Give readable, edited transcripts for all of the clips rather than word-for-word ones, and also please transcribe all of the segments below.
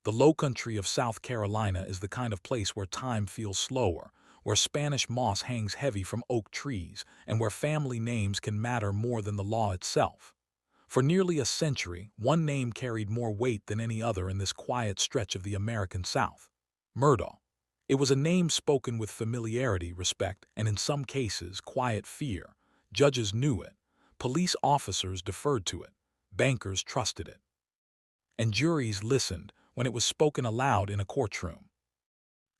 The lowcountry of South Carolina is the kind of place where time feels slower, where Spanish moss hangs heavy from oak trees, and where family names can matter more than the law itself. For nearly a century, one name carried more weight than any other in this quiet stretch of the American South: Murdaugh. It was a name spoken with familiarity, respect, and in some cases, quiet fear. Judges knew it, police officers deferred to it, bankers trusted it, and juries listened when it was spoken aloud in a courtroom.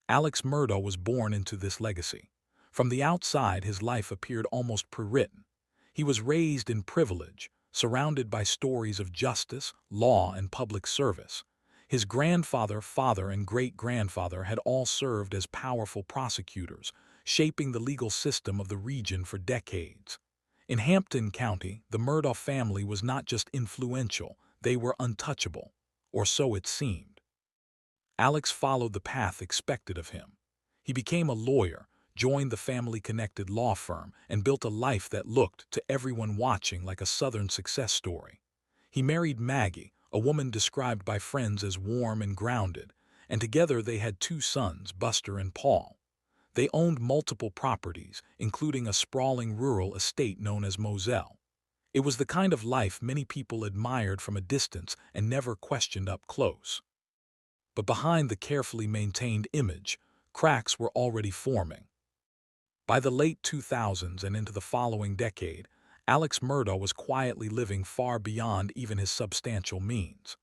Alex Murdaugh was born into this legacy. From the outside, his life appeared almost pre-written. He was raised in privilege, surrounded by stories of justice, law, and public service. His grandfather, father, and great-grandfather had all served as powerful prosecutors, shaping the legal system of the region for decades. In Hampton County, the Murdaugh family was not just influential, they were untouchable, or so it seemed. Alex followed the path expected of him. He became a lawyer, joined the family-connected law firm, and built a life that looked, to everyone watching, like a Southern success story. He married Maggie, a woman described by friends as warm and grounded, and together they had two sons, Buster and Paul. They owned multiple properties, including a sprawling rural estate known as Moselle. It was the kind of life many people admired from a distance and never questioned up close. But behind the carefully maintained image, cracks were already forming. By the late 2000s and into the following decade, Alex Murdaugh was quietly living far beyond even his substantial means.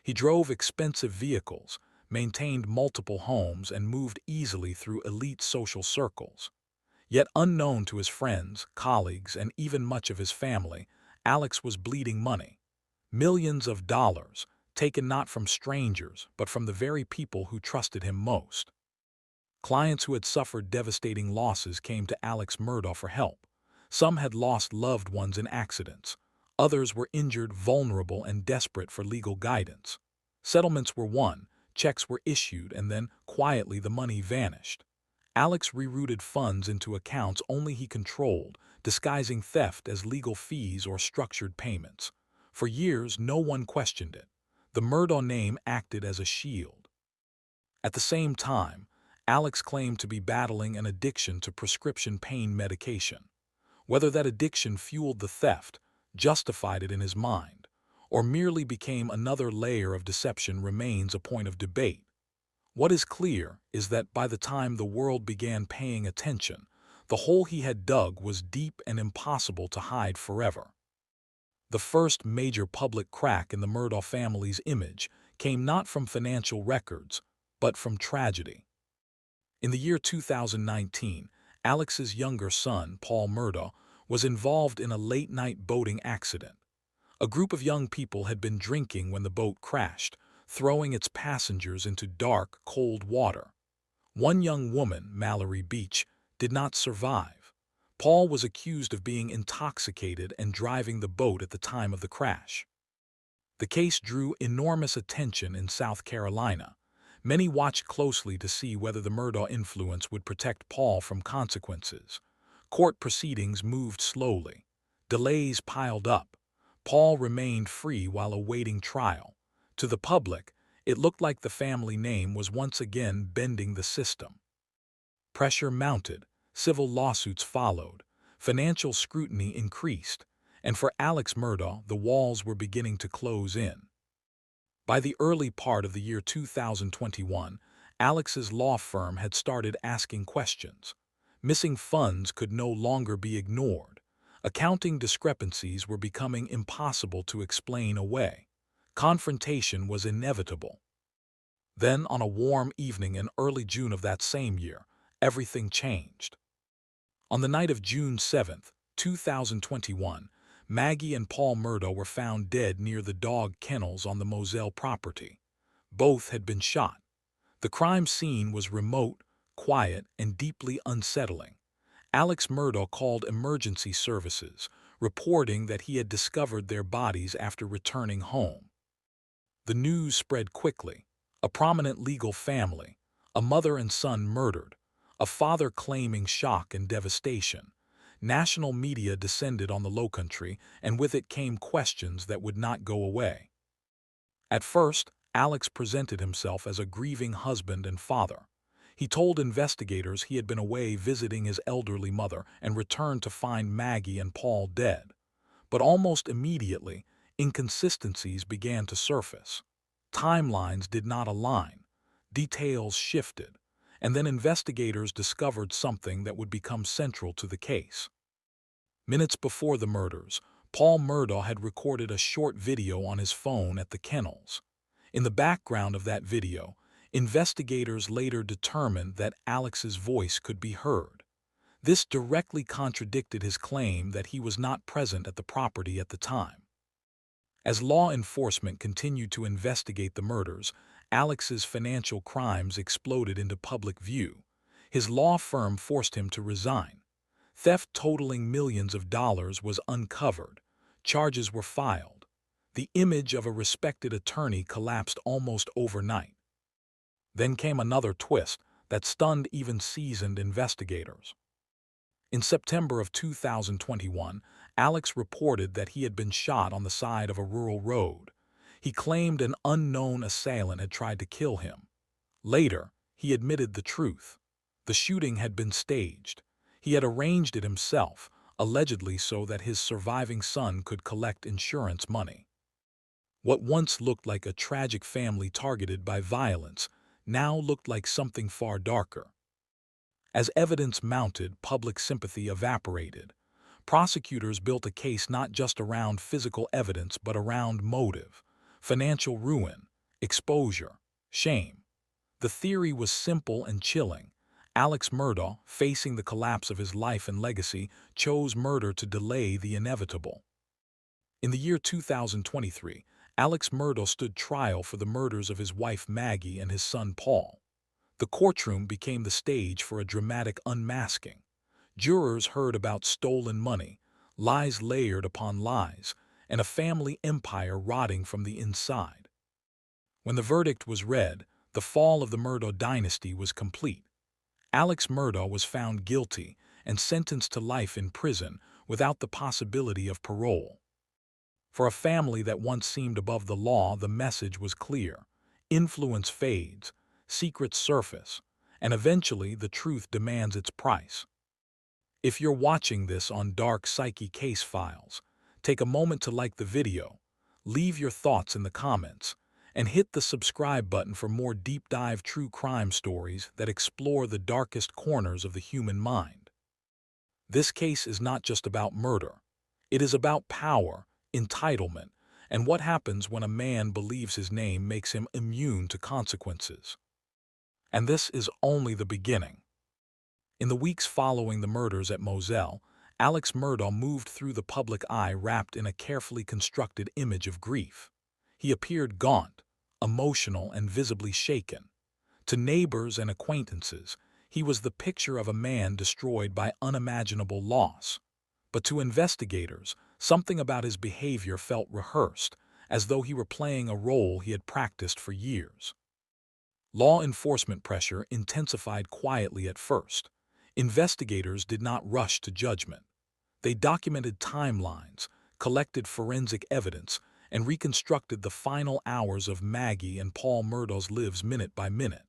He drove expensive vehicles, maintained multiple homes, and moved easily through elite social circles. Yet unknown to his friends, colleagues, and even much of his family, Alex was bleeding money. Millions of dollars, taken not from strangers, but from the very people who trusted him most. Clients who had suffered devastating losses came to Alex Murdaugh for help. Some had lost loved ones in accidents. Others were injured, vulnerable, and desperate for legal guidance. Settlements were won, checks were issued, and then, quietly, the money vanished. Alex rerouted funds into accounts only he controlled, disguising theft as legal fees or structured payments. For years, no one questioned it. The Murdaugh name acted as a shield. At the same time, Alex claimed to be battling an addiction to prescription pain medication. Whether that addiction fueled the theft, justified it in his mind, or merely became another layer of deception remains a point of debate. What is clear is that by the time the world began paying attention, the hole he had dug was deep and impossible to hide forever. The first major public crack in the Murdaugh family's image came not from financial records, but from tragedy. In the year 2019, Alex's younger son, Paul Murdaugh, was involved in a late-night boating accident. A group of young people had been drinking when the boat crashed, throwing its passengers into dark, cold water. One young woman, Mallory Beach, did not survive. Paul was accused of being intoxicated and driving the boat at the time of the crash. The case drew enormous attention in South Carolina. Many watched closely to see whether the Murdaugh influence would protect Paul from consequences. Court proceedings moved slowly. Delays piled up. Paul remained free while awaiting trial. To the public, it looked like the family name was once again bending the system. Pressure mounted, civil lawsuits followed, financial scrutiny increased, and for Alex Murdaugh, the walls were beginning to close in. By the early part of the year 2021, Alex's law firm had started asking questions. Missing funds could no longer be ignored. Accounting discrepancies were becoming impossible to explain away. Confrontation was inevitable. Then, on a warm evening in early June of that same year, everything changed. On the night of June 7, 2021, Maggie and Paul Murdaugh were found dead near the dog kennels on the Moselle property. Both had been shot. The crime scene was remote, quiet, and deeply unsettling. Alex Murdaugh called emergency services, reporting that he had discovered their bodies after returning home. The news spread quickly. A prominent legal family, a mother and son murdered, a father claiming shock and devastation. National media descended on the Lowcountry, and with it came questions that would not go away. At first, Alex presented himself as a grieving husband and father. He told investigators he had been away visiting his elderly mother and returned to find Maggie and Paul dead. But almost immediately, inconsistencies began to surface. Timelines did not align, details shifted, and then investigators discovered something that would become central to the case. Minutes before the murders, Paul Murdaugh had recorded a short video on his phone at the kennels. In the background of that video, investigators later determined that Alex's voice could be heard. This directly contradicted his claim that he was not present at the property at the time. As law enforcement continued to investigate the murders, Alex's financial crimes exploded into public view. His law firm forced him to resign. Theft totaling millions of dollars was uncovered. Charges were filed. The image of a respected attorney collapsed almost overnight. Then came another twist that stunned even seasoned investigators. In September of 2021, Alex reported that he had been shot on the side of a rural road. He claimed an unknown assailant had tried to kill him. Later, he admitted the truth. The shooting had been staged. He had arranged it himself, allegedly so that his surviving son could collect insurance money. What once looked like a tragic family targeted by violence now looked like something far darker. As evidence mounted, public sympathy evaporated. Prosecutors built a case not just around physical evidence but around motive, financial ruin, exposure, shame. The theory was simple and chilling. Alex Murdaugh, facing the collapse of his life and legacy, chose murder to delay the inevitable. In the year 2023, Alex Murdaugh stood trial for the murders of his wife Maggie and his son Paul. The courtroom became the stage for a dramatic unmasking. Jurors heard about stolen money, lies layered upon lies, and a family empire rotting from the inside. When the verdict was read, the fall of the Murdaugh dynasty was complete. Alex Murdaugh was found guilty and sentenced to life in prison without the possibility of parole. For a family that once seemed above the law, the message was clear. Influence fades, secrets surface, and eventually the truth demands its price. If you're watching this on Dark Psyche Case Files, take a moment to like the video, leave your thoughts in the comments, and hit the subscribe button for more deep-dive true crime stories that explore the darkest corners of the human mind. This case is not just about murder. It is about power, entitlement, and what happens when a man believes his name makes him immune to consequences. And this is only the beginning. In the weeks following the murders at Moselle, Alex Murdaugh moved through the public eye wrapped in a carefully constructed image of grief. He appeared gaunt, emotional, and visibly shaken. To neighbors and acquaintances, he was the picture of a man destroyed by unimaginable loss. But to investigators, something about his behavior felt rehearsed, as though he were playing a role he had practiced for years. Law enforcement pressure intensified quietly at first. Investigators did not rush to judgment. They documented timelines, collected forensic evidence, and reconstructed the final hours of Maggie and Paul Murdaugh's lives minute by minute.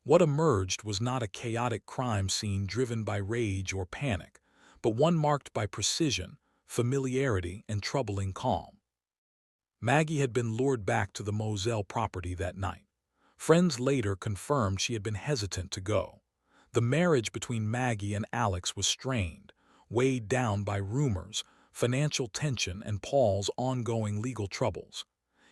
What emerged was not a chaotic crime scene driven by rage or panic, but one marked by precision, familiarity, and troubling calm. Maggie had been lured back to the Moselle property that night. Friends later confirmed she had been hesitant to go. The marriage between Maggie and Alex was strained, weighed down by rumors, financial tension, and Paul's ongoing legal troubles.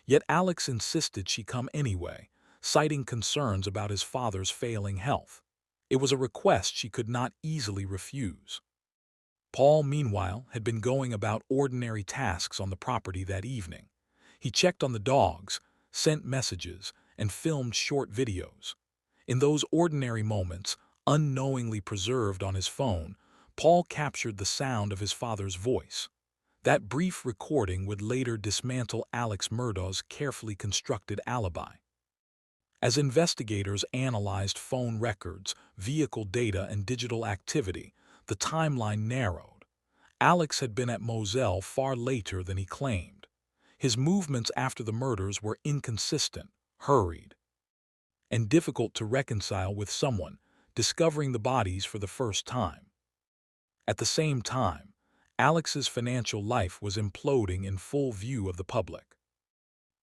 Yet Alex insisted she come anyway, citing concerns about his father's failing health. It was a request she could not easily refuse. Paul, meanwhile, had been going about ordinary tasks on the property that evening. He checked on the dogs, sent messages, and filmed short videos. In those ordinary moments, unknowingly preserved on his phone, Paul captured the sound of his father's voice. That brief recording would later dismantle Alex Murdaugh's carefully constructed alibi. As investigators analyzed phone records, vehicle data, and digital activity, the timeline narrowed. Alex had been at Moselle far later than he claimed. His movements after the murders were inconsistent, hurried, and difficult to reconcile with someone discovering the bodies for the first time. At the same time, Alex's financial life was imploding in full view of the public.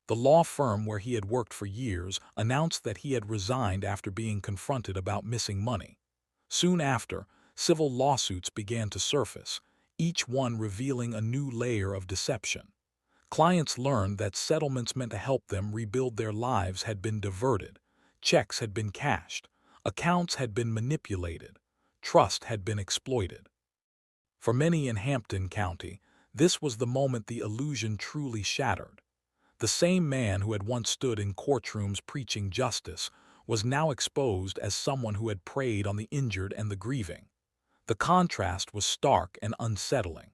The law firm where he had worked for years announced that he had resigned after being confronted about missing money. Soon after, civil lawsuits began to surface, each one revealing a new layer of deception. Clients learned that settlements meant to help them rebuild their lives had been diverted, checks had been cashed, accounts had been manipulated, trust had been exploited. For many in Hampton County, this was the moment the illusion truly shattered. The same man who had once stood in courtrooms preaching justice was now exposed as someone who had preyed on the injured and the grieving. The contrast was stark and unsettling.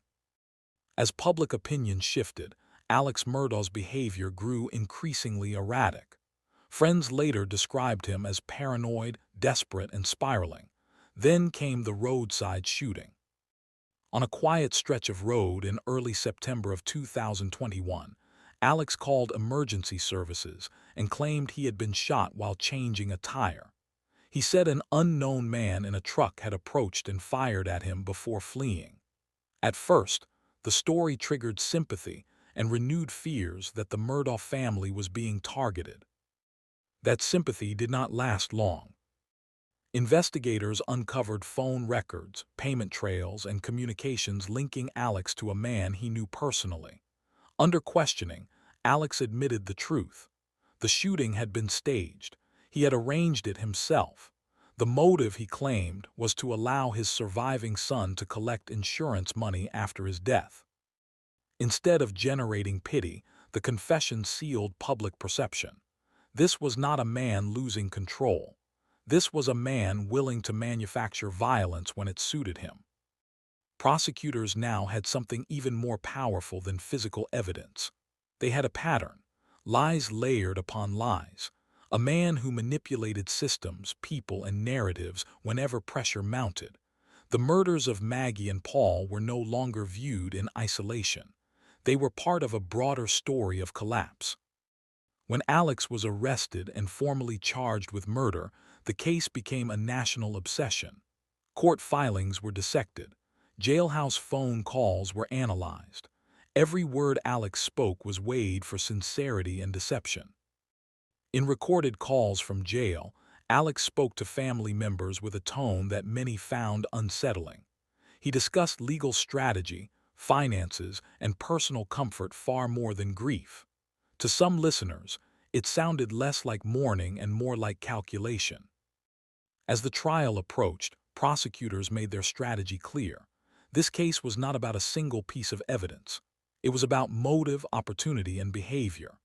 As public opinion shifted, Alex Murdaugh's behavior grew increasingly erratic. Friends later described him as paranoid, desperate, and spiraling. Then came the roadside shooting. On a quiet stretch of road in early September of 2021, Alex called emergency services and claimed he had been shot while changing a tire. He said an unknown man in a truck had approached and fired at him before fleeing. At first, the story triggered sympathy and renewed fears that the Murdaugh family was being targeted. That sympathy did not last long. Investigators uncovered phone records, payment trails, and communications linking Alex to a man he knew personally. Under questioning, Alex admitted the truth. The shooting had been staged. He had arranged it himself. The motive, he claimed, was to allow his surviving son to collect insurance money after his death. Instead of generating pity, the confession sealed public perception. This was not a man losing control. This was a man willing to manufacture violence when it suited him. Prosecutors now had something even more powerful than physical evidence. They had a pattern, lies layered upon lies, a man who manipulated systems, people, and narratives whenever pressure mounted. The murders of Maggie and Paul were no longer viewed in isolation. They were part of a broader story of collapse. When Alex was arrested and formally charged with murder, the case became a national obsession. Court filings were dissected. Jailhouse phone calls were analyzed. Every word Alex spoke was weighed for sincerity and deception. In recorded calls from jail, Alex spoke to family members with a tone that many found unsettling. He discussed legal strategy, finances, and personal comfort far more than grief. To some listeners, it sounded less like mourning and more like calculation. As the trial approached, prosecutors made their strategy clear. This case was not about a single piece of evidence. It was about motive, opportunity, and behavior.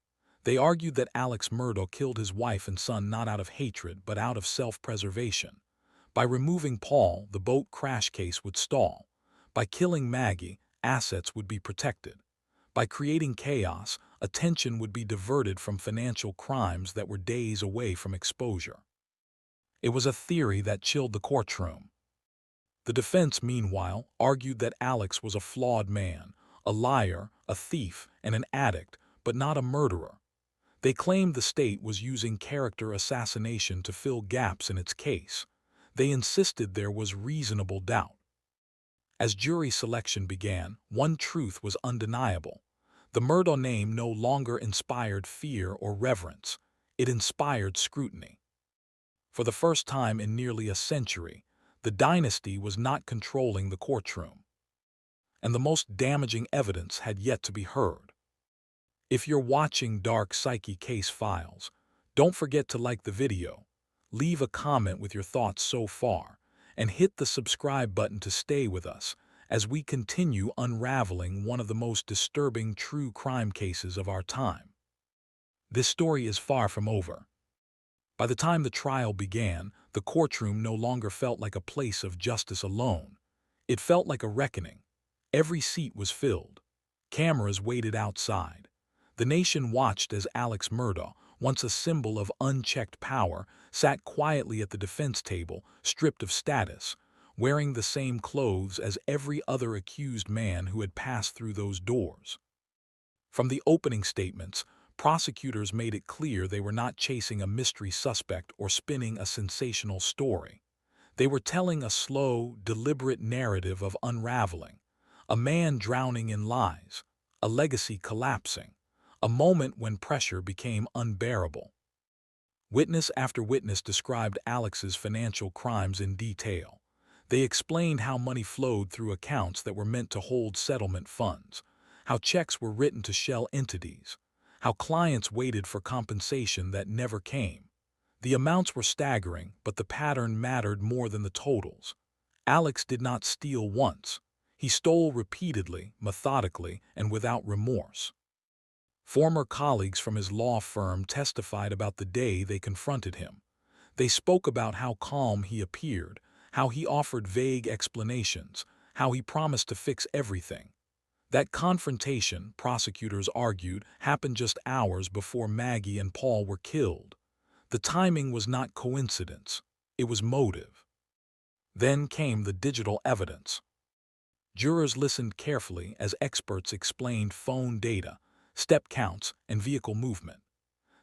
They argued that Alex Murdaugh killed his wife and son not out of hatred but out of self-preservation. By removing Paul, the boat crash case would stall. By killing Maggie, assets would be protected. By creating chaos, attention would be diverted from financial crimes that were days away from exposure. It was a theory that chilled the courtroom. The defense, meanwhile, argued that Alex was a flawed man, a liar, a thief, and an addict, but not a murderer. They claimed the state was using character assassination to fill gaps in its case. They insisted there was reasonable doubt. As jury selection began, one truth was undeniable. The Murdaugh name no longer inspired fear or reverence. It inspired scrutiny. For the first time in nearly a century, the dynasty was not controlling the courtroom. And the most damaging evidence had yet to be heard. If you're watching Dark Psyche Case Files, don't forget to like the video, leave a comment with your thoughts so far, and hit the subscribe button to stay with us as we continue unraveling one of the most disturbing true crime cases of our time. This story is far from over. By the time the trial began, the courtroom no longer felt like a place of justice alone. It felt like a reckoning. Every seat was filled. Cameras waited outside. The nation watched as Alex Murdaugh, once a symbol of unchecked power, sat quietly at the defense table, stripped of status, wearing the same clothes as every other accused man who had passed through those doors. From the opening statements, prosecutors made it clear they were not chasing a mystery suspect or spinning a sensational story. They were telling a slow, deliberate narrative of unraveling, a man drowning in lies, a legacy collapsing, a moment when pressure became unbearable. Witness after witness described Alex's financial crimes in detail. They explained how money flowed through accounts that were meant to hold settlement funds, how checks were written to shell entities, how clients waited for compensation that never came. The amounts were staggering, but the pattern mattered more than the totals. Alex did not steal once. He stole repeatedly, methodically, and without remorse. Former colleagues from his law firm testified about the day they confronted him. They spoke about how calm he appeared, how he offered vague explanations, how he promised to fix everything. That confrontation, prosecutors argued, happened just hours before Maggie and Paul were killed. The timing was not coincidence. It was motive. Then came the digital evidence. Jurors listened carefully as experts explained phone data, step counts, and vehicle movement.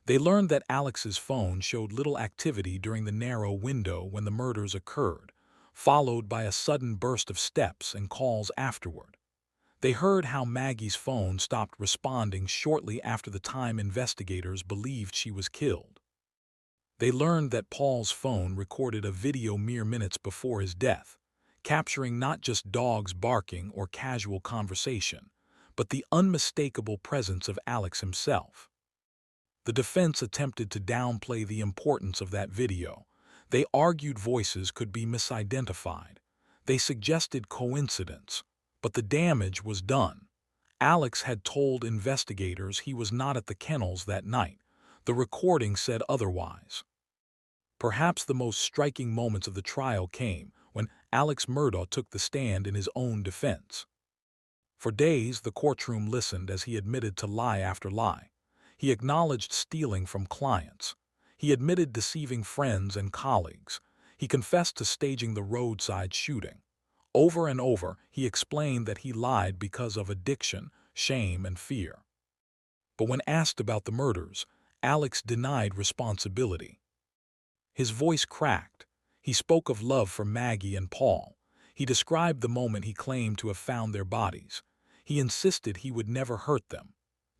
They learned that Alex's phone showed little activity during the narrow window when the murders occurred, followed by a sudden burst of steps and calls afterward. They heard how Maggie's phone stopped responding shortly after the time investigators believed she was killed. They learned that Paul's phone recorded a video mere minutes before his death, capturing not just dogs barking or casual conversation, but the unmistakable presence of Alex himself. The defense attempted to downplay the importance of that video. They argued voices could be misidentified. They suggested coincidence, but the damage was done. Alex had told investigators he was not at the kennels that night. The recording said otherwise. Perhaps the most striking moments of the trial came when Alex Murdaugh took the stand in his own defense. For days, the courtroom listened as he admitted to lie after lie. He acknowledged stealing from clients. He admitted deceiving friends and colleagues. He confessed to staging the roadside shooting. Over and over, he explained that he lied because of addiction, shame, and fear. But when asked about the murders, Alex denied responsibility. His voice cracked. He spoke of love for Maggie and Paul. He described the moment he claimed to have found their bodies. He insisted he would never hurt them.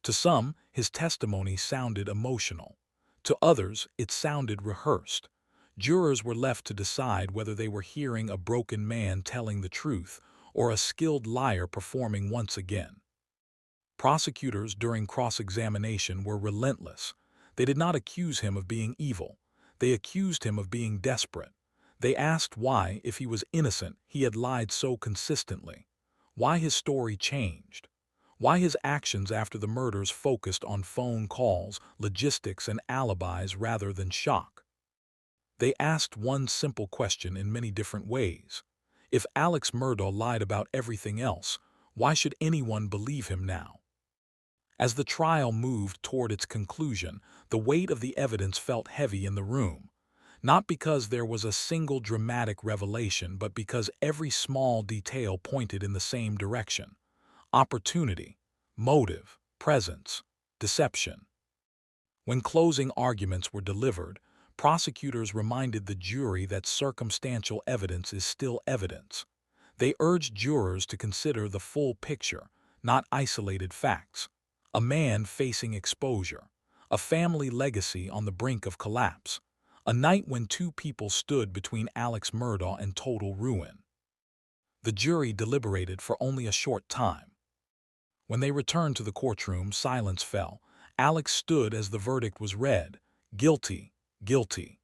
To some, his testimony sounded emotional. To others, it sounded rehearsed. Jurors were left to decide whether they were hearing a broken man telling the truth or a skilled liar performing once again. Prosecutors during cross-examination were relentless. They did not accuse him of being evil. They accused him of being desperate. They asked why, if he was innocent, he had lied so consistently. Why his story changed. Why his actions after the murders focused on phone calls, logistics, and alibis rather than shock. They asked one simple question in many different ways. If Alex Murdaugh lied about everything else, why should anyone believe him now? As the trial moved toward its conclusion, the weight of the evidence felt heavy in the room. Not because there was a single dramatic revelation, but because every small detail pointed in the same direction. Opportunity, motive, presence, deception. When closing arguments were delivered, prosecutors reminded the jury that circumstantial evidence is still evidence. They urged jurors to consider the full picture, not isolated facts. A man facing exposure, a family legacy on the brink of collapse, a night when two people stood between Alex Murdaugh and total ruin. The jury deliberated for only a short time. When they returned to the courtroom, silence fell. Alex stood as the verdict was read, guilty, guilty.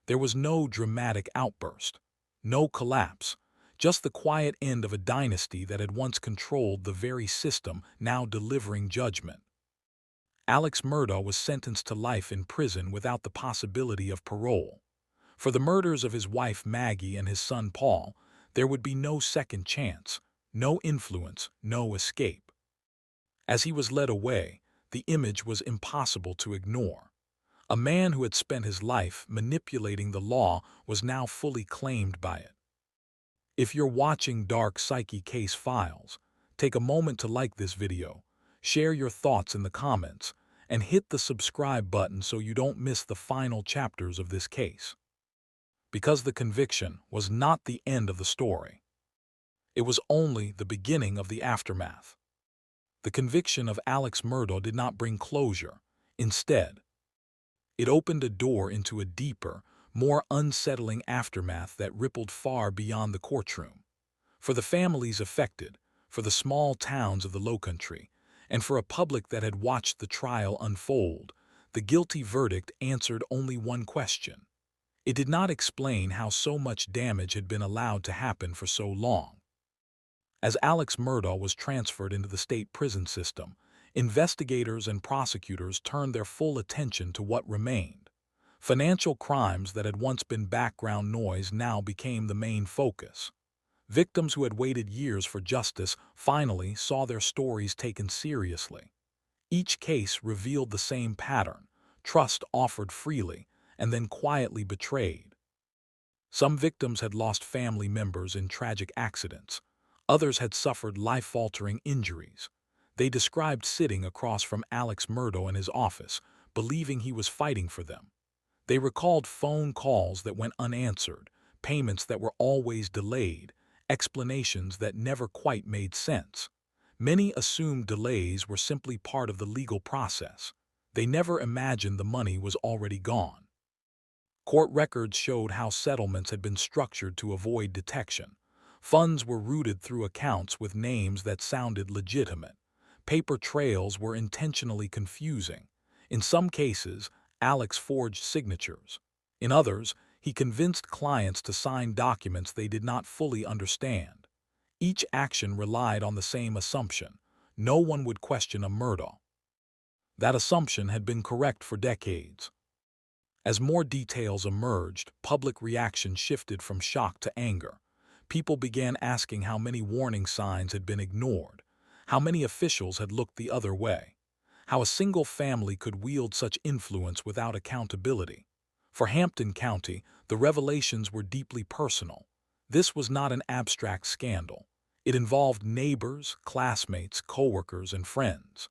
There was no dramatic outburst, no collapse, just the quiet end of a dynasty that had once controlled the very system now delivering judgment. Alex Murdaugh was sentenced to life in prison without the possibility of parole. For the murders of his wife Maggie and his son Paul, there would be no second chance, no influence, no escape. As he was led away, the image was impossible to ignore. A man who had spent his life manipulating the law was now fully claimed by it. If you're watching Dark Psyche Case Files, take a moment to like this video, share your thoughts in the comments, and hit the subscribe button so you don't miss the final chapters of this case. Because the conviction was not the end of the story. It was only the beginning of the aftermath. The conviction of Alex Murdaugh did not bring closure. Instead, it opened a door into a deeper, more unsettling aftermath that rippled far beyond the courtroom. For the families affected, for the small towns of the Lowcountry, and for a public that had watched the trial unfold, the guilty verdict answered only one question. It did not explain how so much damage had been allowed to happen for so long. As Alex Murdaugh was transferred into the state prison system, investigators and prosecutors turned their full attention to what remained. Financial crimes that had once been background noise now became the main focus. Victims who had waited years for justice finally saw their stories taken seriously. Each case revealed the same pattern: trust offered freely and then quietly betrayed. Some victims had lost family members in tragic accidents. Others had suffered life-altering injuries. They described sitting across from Alex Murdaugh in his office, believing he was fighting for them. They recalled phone calls that went unanswered, payments that were always delayed, explanations that never quite made sense. Many assumed delays were simply part of the legal process. They never imagined the money was already gone. Court records showed how settlements had been structured to avoid detection. Funds were routed through accounts with names that sounded legitimate. Paper trails were intentionally confusing. In some cases, Alex forged signatures. In others, he convinced clients to sign documents they did not fully understand. Each action relied on the same assumption: no one would question a Murdaugh. That assumption had been correct for decades. As more details emerged, public reaction shifted from shock to anger. People began asking how many warning signs had been ignored, how many officials had looked the other way, how a single family could wield such influence without accountability. For Hampton County, the revelations were deeply personal. This was not an abstract scandal. It involved neighbors, classmates, coworkers, and friends.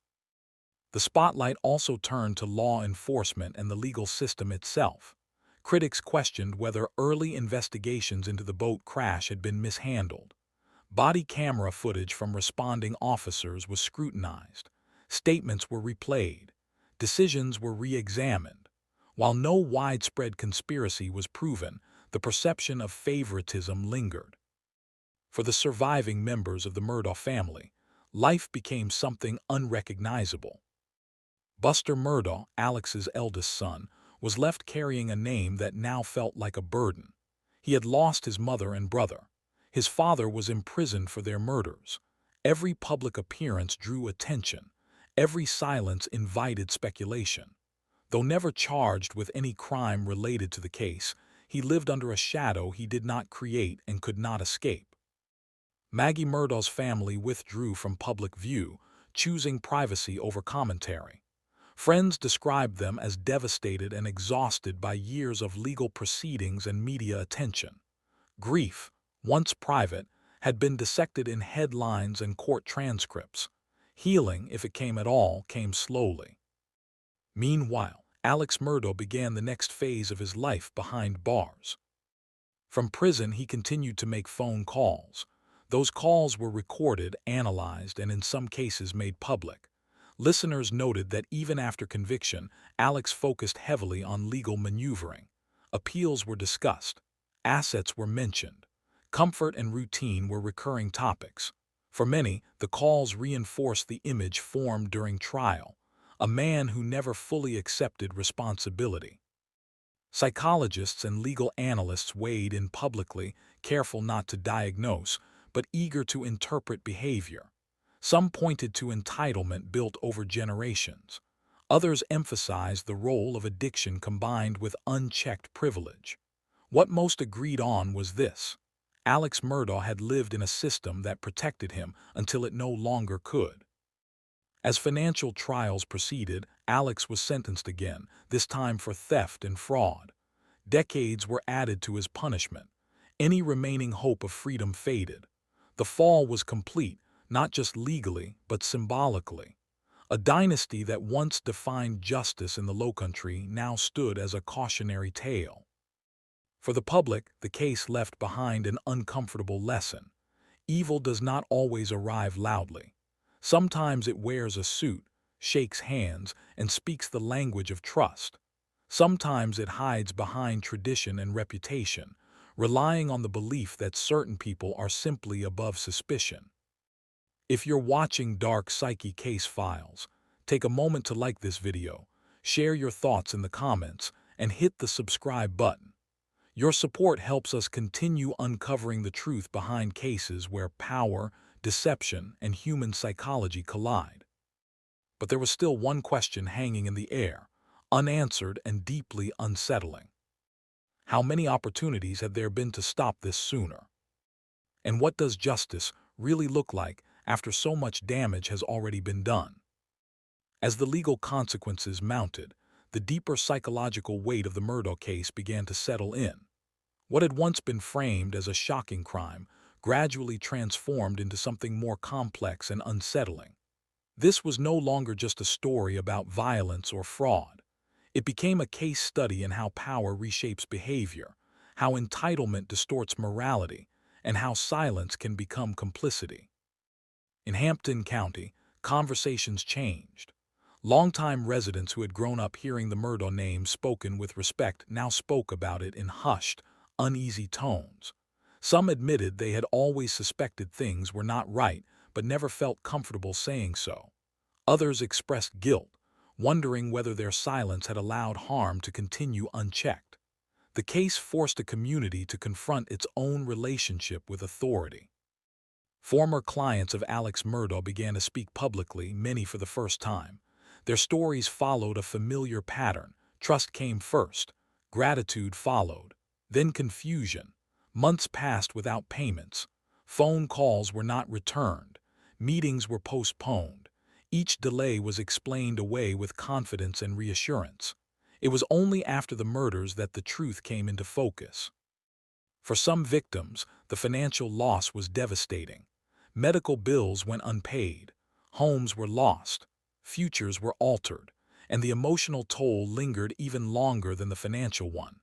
The spotlight also turned to law enforcement and the legal system itself. Critics questioned whether early investigations into the boat crash had been mishandled. Body camera footage from responding officers was scrutinized. Statements were replayed. Decisions were re-examined. While no widespread conspiracy was proven, the perception of favoritism lingered. For the surviving members of the Murdaugh family, life became something unrecognizable. Buster Murdaugh, Alex's eldest son, was left carrying a name that now felt like a burden. He had lost his mother and brother. His father was imprisoned for their murders. Every public appearance drew attention. Every silence invited speculation. Though never charged with any crime related to the case, he lived under a shadow he did not create and could not escape. Maggie Murdaugh's family withdrew from public view, choosing privacy over commentary. Friends described them as devastated and exhausted by years of legal proceedings and media attention. Grief, once private, had been dissected in headlines and court transcripts. Healing, if it came at all, came slowly. Meanwhile, Alex Murdaugh began the next phase of his life behind bars. From prison, he continued to make phone calls. Those calls were recorded, analyzed, and in some cases made public. Listeners noted that even after conviction, Alex focused heavily on legal maneuvering. Appeals were discussed. Assets were mentioned. Comfort and routine were recurring topics. For many, the calls reinforced the image formed during trial: a man who never fully accepted responsibility. Psychologists and legal analysts weighed in publicly, careful not to diagnose, but eager to interpret behavior. Some pointed to entitlement built over generations. Others emphasized the role of addiction combined with unchecked privilege. What most agreed on was this: Alex Murdaugh had lived in a system that protected him until it no longer could. As financial trials proceeded, Alex was sentenced again, this time for theft and fraud. Decades were added to his punishment. Any remaining hope of freedom faded. The fall was complete, not just legally, but symbolically. A dynasty that once defined justice in the Lowcountry now stood as a cautionary tale. For the public, the case left behind an uncomfortable lesson. Evil does not always arrive loudly. Sometimes it wears a suit, shakes hands, and speaks the language of trust. Sometimes it hides behind tradition and reputation, relying on the belief that certain people are simply above suspicion. If you're watching Dark Psyche Case Files, take a moment to like this video, share your thoughts in the comments, and hit the subscribe button. Your support helps us continue uncovering the truth behind cases where power, deception, and human psychology collide. But there was still one question hanging in the air, unanswered and deeply unsettling. How many opportunities had there been to stop this sooner? And what does justice really look like after so much damage has already been done? As the legal consequences mounted, the deeper psychological weight of the Murdaugh case began to settle in. What had once been framed as a shocking crime gradually transformed into something more complex and unsettling. This was no longer just a story about violence or fraud. It became a case study in how power reshapes behavior, how entitlement distorts morality, and how silence can become complicity. In Hampton County, conversations changed. Longtime residents who had grown up hearing the Murdaugh name spoken with respect now spoke about it in hushed, uneasy tones. Some admitted they had always suspected things were not right, but never felt comfortable saying so. Others expressed guilt, wondering whether their silence had allowed harm to continue unchecked. The case forced a community to confront its own relationship with authority. Former clients of Alex Murdaugh began to speak publicly, many for the first time. Their stories followed a familiar pattern. Trust came first, gratitude followed, then confusion. Months passed without payments. Phone calls were not returned. Meetings were postponed. Each delay was explained away with confidence and reassurance. It was only after the murders that the truth came into focus. For some victims, the financial loss was devastating. Medical bills went unpaid, homes were lost, futures were altered, and the emotional toll lingered even longer than the financial one.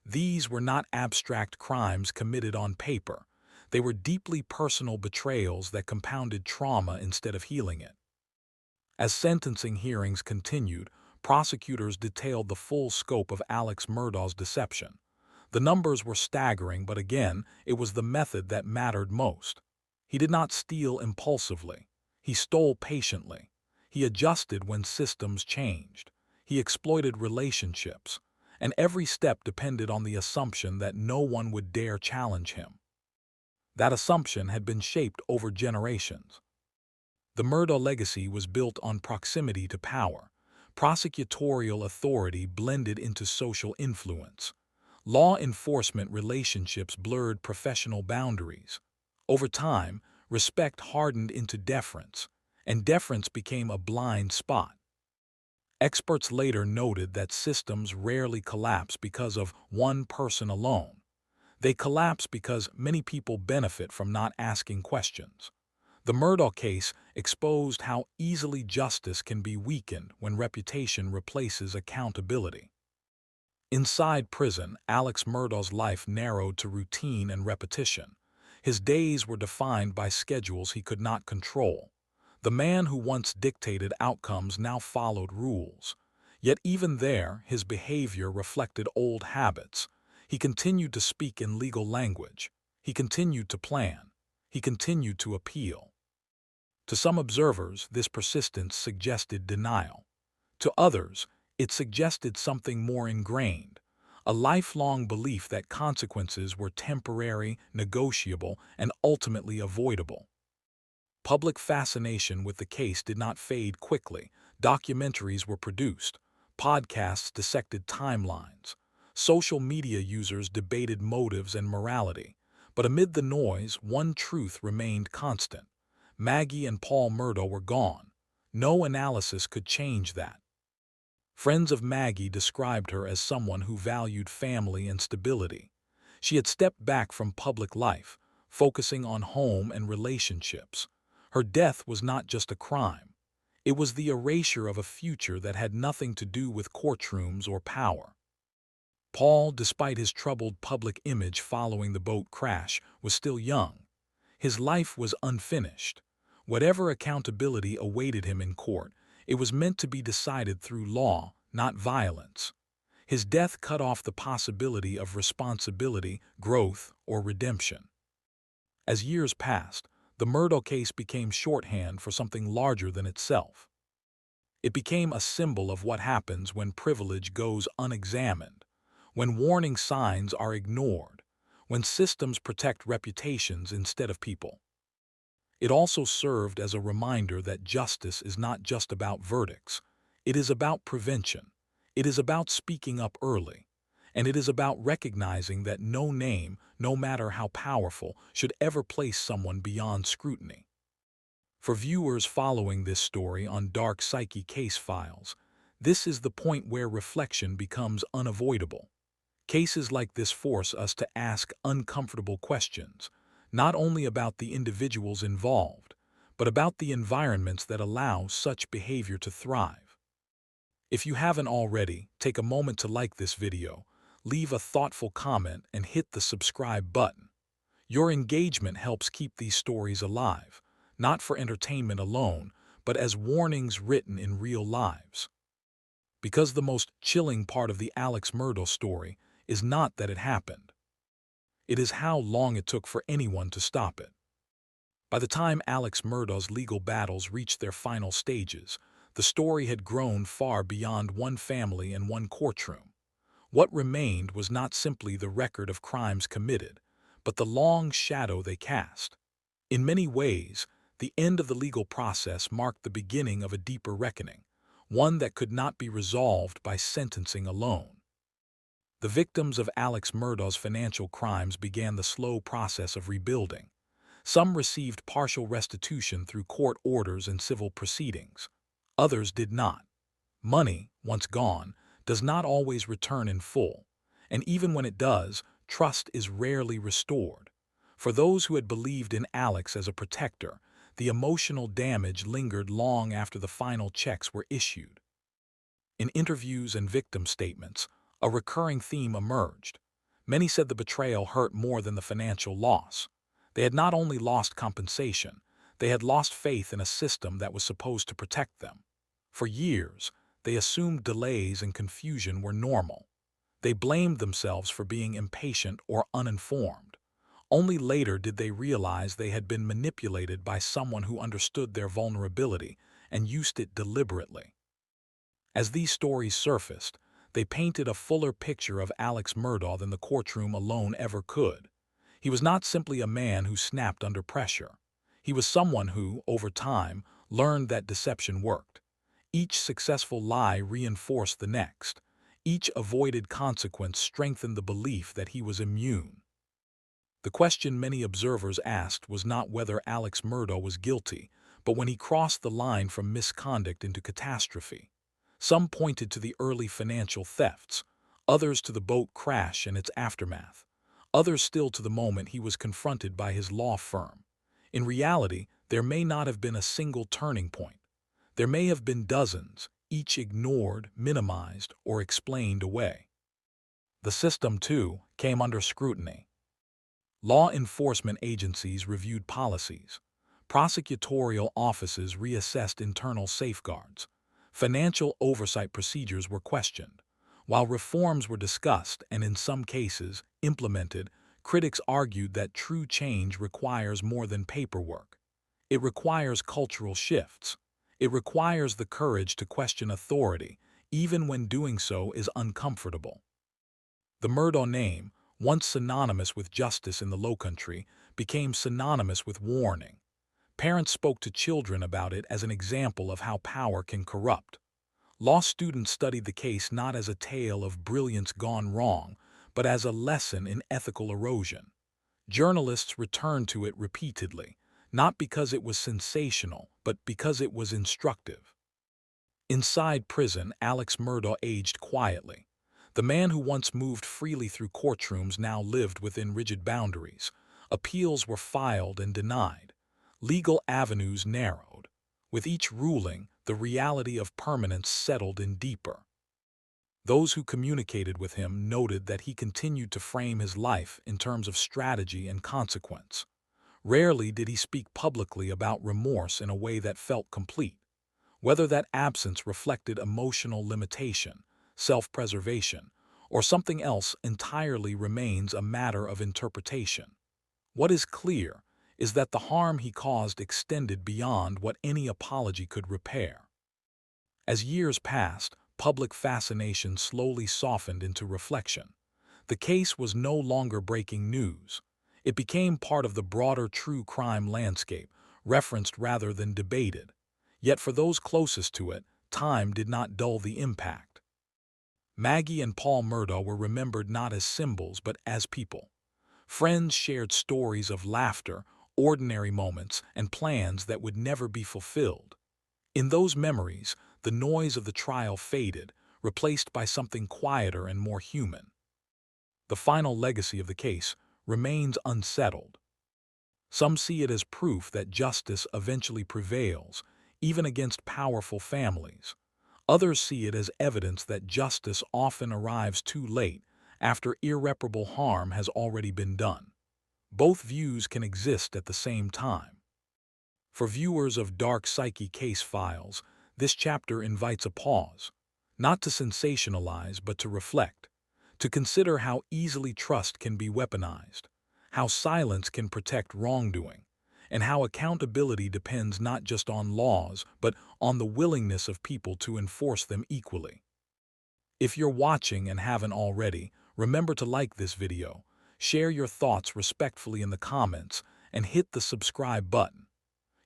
These were not abstract crimes committed on paper. They were deeply personal betrayals that compounded trauma instead of healing it. As sentencing hearings continued, prosecutors detailed the full scope of Alex Murdaugh's deception. The numbers were staggering, but again, it was the method that mattered most. He did not steal impulsively. He stole patiently. He adjusted when systems changed. He exploited relationships, and every step depended on the assumption that no one would dare challenge him. That assumption had been shaped over generations. The Murdaugh legacy was built on proximity to power. Prosecutorial authority blended into social influence. Law enforcement relationships blurred professional boundaries. Over time, respect hardened into deference, and deference became a blind spot. Experts later noted that systems rarely collapse because of one person alone. They collapse because many people benefit from not asking questions. The Murdaugh case exposed how easily justice can be weakened when reputation replaces accountability. Inside prison, Alex Murdaugh's life narrowed to routine and repetition. His days were defined by schedules he could not control. The man who once dictated outcomes now followed rules. Yet even there, his behavior reflected old habits. He continued to speak in legal language. He continued to plan. He continued to appeal. To some observers, this persistence suggested denial. To others, it suggested something more ingrained, a lifelong belief that consequences were temporary, negotiable, and ultimately avoidable. Public fascination with the case did not fade quickly. Documentaries were produced. Podcasts dissected timelines. Social media users debated motives and morality. But amid the noise, one truth remained constant. Maggie and Paul Murdaugh were gone. No analysis could change that. Friends of Maggie described her as someone who valued family and stability. She had stepped back from public life, focusing on home and relationships. Her death was not just a crime. It was the erasure of a future that had nothing to do with courtrooms or power. Paul, despite his troubled public image following the boat crash, was still young. His life was unfinished. Whatever accountability awaited him in court, it was meant to be decided through law, not violence. His death cut off the possibility of responsibility, growth, or redemption. As years passed, the Murdaugh case became shorthand for something larger than itself. It became a symbol of what happens when privilege goes unexamined, when warning signs are ignored, when systems protect reputations instead of people. It also served as a reminder that justice is not just about verdicts. It is about prevention. It is about speaking up early. And it is about recognizing that no name, no matter how powerful, should ever place someone beyond scrutiny. For viewers following this story on dark Psyche case files, this is the point where reflection becomes unavoidable. Cases like this force us to ask uncomfortable questions, not only about the individuals involved, but about the environments that allow such behavior to thrive. If you haven't already, take a moment to like this video, leave a thoughtful comment, and hit the subscribe button. Your engagement helps keep these stories alive, not for entertainment alone, but as warnings written in real lives. Because the most chilling part of the Alex Murdaugh story is not that it happened. It is how long it took for anyone to stop it. By the time Alex Murdaugh's legal battles reached their final stages, the story had grown far beyond one family and one courtroom. What remained was not simply the record of crimes committed, but the long shadow they cast. In many ways, the end of the legal process marked the beginning of a deeper reckoning, one that could not be resolved by sentencing alone. The victims of Alex Murdaugh's financial crimes began the slow process of rebuilding. Some received partial restitution through court orders and civil proceedings. Others did not. Money, once gone, does not always return in full, and even when it does, trust is rarely restored. For those who had believed in Alex as a protector, the emotional damage lingered long after the final checks were issued. In interviews and victim statements, a recurring theme emerged. Many said the betrayal hurt more than the financial loss. They had not only lost compensation, they had lost faith in a system that was supposed to protect them. For years, they assumed delays and confusion were normal. They blamed themselves for being impatient or uninformed. Only later did they realize they had been manipulated by someone who understood their vulnerability and used it deliberately. As these stories surfaced, they painted a fuller picture of Alex Murdaugh than the courtroom alone ever could. He was not simply a man who snapped under pressure. He was someone who, over time, learned that deception worked. Each successful lie reinforced the next. Each avoided consequence strengthened the belief that he was immune. The question many observers asked was not whether Alex Murdaugh was guilty, but when he crossed the line from misconduct into catastrophe. Some pointed to the early financial thefts, others to the boat crash and its aftermath, others still to the moment he was confronted by his law firm. In reality, there may not have been a single turning point. There may have been dozens, each ignored, minimized, or explained away. The system, too, came under scrutiny. Law enforcement agencies reviewed policies. Prosecutorial offices reassessed internal safeguards. Financial oversight procedures were questioned. While reforms were discussed and in some cases implemented, critics argued that true change requires more than paperwork. It requires cultural shifts. It requires the courage to question authority, even when doing so is uncomfortable. The Murdaugh name, once synonymous with justice in the Lowcountry, became synonymous with warning. Parents spoke to children about it as an example of how power can corrupt. Law students studied the case not as a tale of brilliance gone wrong, but as a lesson in ethical erosion. Journalists returned to it repeatedly, not because it was sensational, but because it was instructive. Inside prison, Alex Murdaugh aged quietly. The man who once moved freely through courtrooms now lived within rigid boundaries. Appeals were filed and denied. Legal avenues narrowed. With each ruling, the reality of permanence settled in deeper. Those who communicated with him noted that he continued to frame his life in terms of strategy and consequence. Rarely did he speak publicly about remorse in a way that felt complete. Whether that absence reflected emotional limitation, self-preservation, or something else entirely remains a matter of interpretation. What is clear is that the harm he caused extended beyond what any apology could repair. As years passed, public fascination slowly softened into reflection. The case was no longer breaking news. It became part of the broader true crime landscape, referenced rather than debated. Yet for those closest to it, time did not dull the impact. Maggie and Paul Murdaugh were remembered not as symbols but as people. Friends shared stories of laughter, ordinary moments, and plans that would never be fulfilled. In those memories, the noise of the trial faded, replaced by something quieter and more human. The final legacy of the case remains unsettled. Some see it as proof that justice eventually prevails, even against powerful families. Others see it as evidence that justice often arrives too late, after irreparable harm has already been done. Both views can exist at the same time. For viewers of dark Psyche case files, this chapter invites a pause, not to sensationalize but to reflect, to consider how easily trust can be weaponized, how silence can protect wrongdoing, and how accountability depends not just on laws but on the willingness of people to enforce them equally. If you're watching and haven't already, remember to like this video, share your thoughts respectfully in the comments, and hit the subscribe button.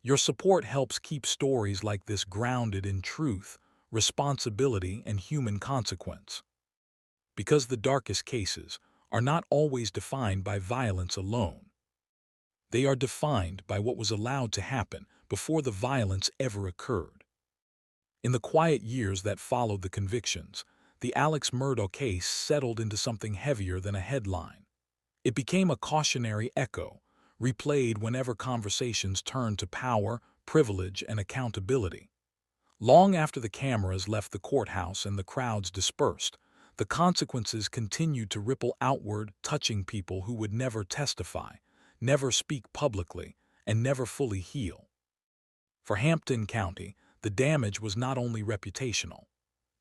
Your support helps keep stories like this grounded in truth, responsibility, and human consequence. Because the darkest cases are not always defined by violence alone. They are defined by what was allowed to happen before the violence ever occurred. In the quiet years that followed the convictions, the Alex Murdaugh case settled into something heavier than a headline. It became a cautionary echo, replayed whenever conversations turned to power, privilege, and accountability. Long after the cameras left the courthouse and the crowds dispersed, the consequences continued to ripple outward, touching people who would never testify, never speak publicly, and never fully heal. For Hampton County, the damage was not only reputational.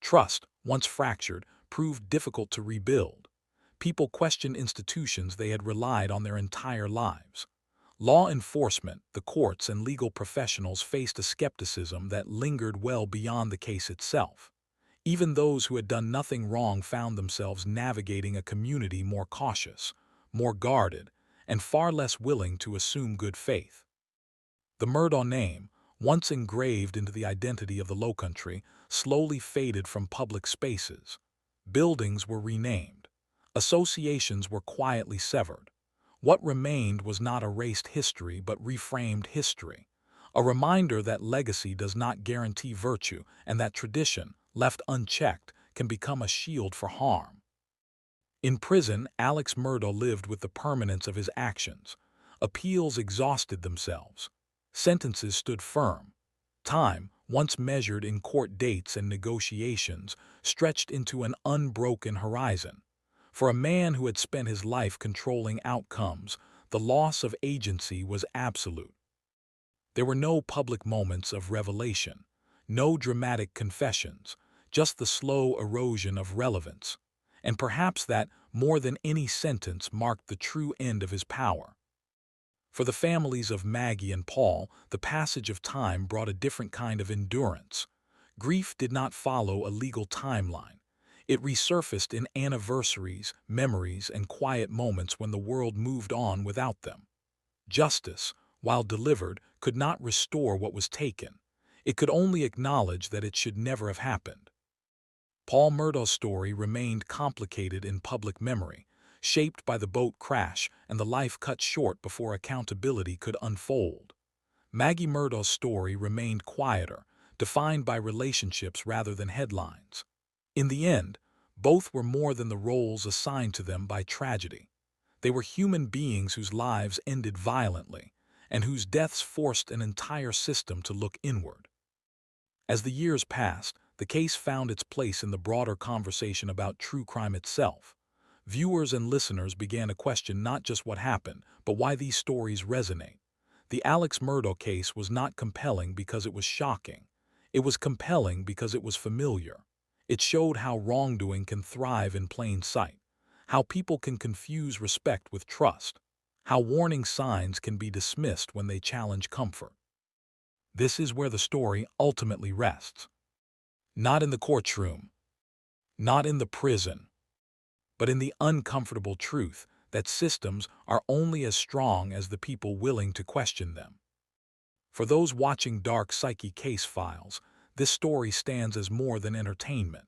Trust, once fractured, proved difficult to rebuild. People questioned institutions they had relied on their entire lives. Law enforcement, the courts, and legal professionals faced a skepticism that lingered well beyond the case itself. Even those who had done nothing wrong found themselves navigating a community more cautious, more guarded, and far less willing to assume good faith. The Murdaugh name, once engraved into the identity of the Lowcountry, slowly faded from public spaces. Buildings were renamed. Associations were quietly severed. What remained was not erased history but reframed history, a reminder that legacy does not guarantee virtue and that tradition, left unchecked, can become a shield for harm. In prison, Alex Murdaugh lived with the permanence of his actions. Appeals exhausted themselves. Sentences stood firm. Time, once measured in court dates and negotiations, stretched into an unbroken horizon. For a man who had spent his life controlling outcomes, the loss of agency was absolute. There were no public moments of revelation, no dramatic confessions, just the slow erosion of relevance. And perhaps that, more than any sentence, marked the true end of his power. For the families of Maggie and Paul, the passage of time brought a different kind of endurance. Grief did not follow a legal timeline. It resurfaced in anniversaries, memories, and quiet moments when the world moved on without them. Justice, while delivered, could not restore what was taken. It could only acknowledge that it should never have happened. Paul Murdaugh's story remained complicated in public memory, shaped by the boat crash and the life cut short before accountability could unfold. Maggie Murdaugh's story remained quieter, defined by relationships rather than headlines. In the end, both were more than the roles assigned to them by tragedy. They were human beings whose lives ended violently, and whose deaths forced an entire system to look inward. As the years passed, the case found its place in the broader conversation about true crime itself. Viewers and listeners began to question not just what happened, but why these stories resonate. The Alex Murdaugh case was not compelling because it was shocking. It was compelling because it was familiar. It showed how wrongdoing can thrive in plain sight, how people can confuse respect with trust, how warning signs can be dismissed when they challenge comfort. This is where the story ultimately rests. Not in the courtroom, not in the prison, but in the uncomfortable truth that systems are only as strong as the people willing to question them. For those watching dark Psyche case files, this story stands as more than entertainment.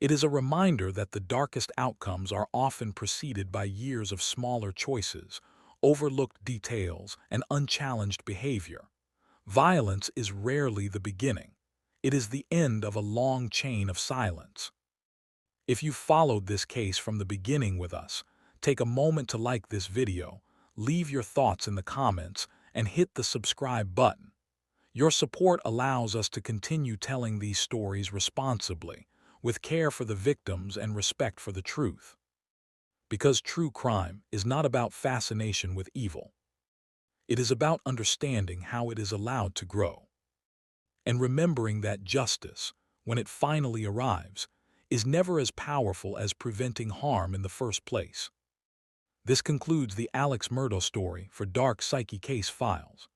It is a reminder that the darkest outcomes are often preceded by years of smaller choices, overlooked details, and unchallenged behavior. Violence is rarely the beginning. It is the end of a long chain of silence. If you followed this case from the beginning with us, take a moment to like this video, leave your thoughts in the comments, and hit the subscribe button. Your support allows us to continue telling these stories responsibly, with care for the victims and respect for the truth. Because true crime is not about fascination with evil. It is about understanding how it is allowed to grow. And remembering that justice, when it finally arrives, is never as powerful as preventing harm in the first place. This concludes the Alex Murdaugh story for Dark Psyche Case Files.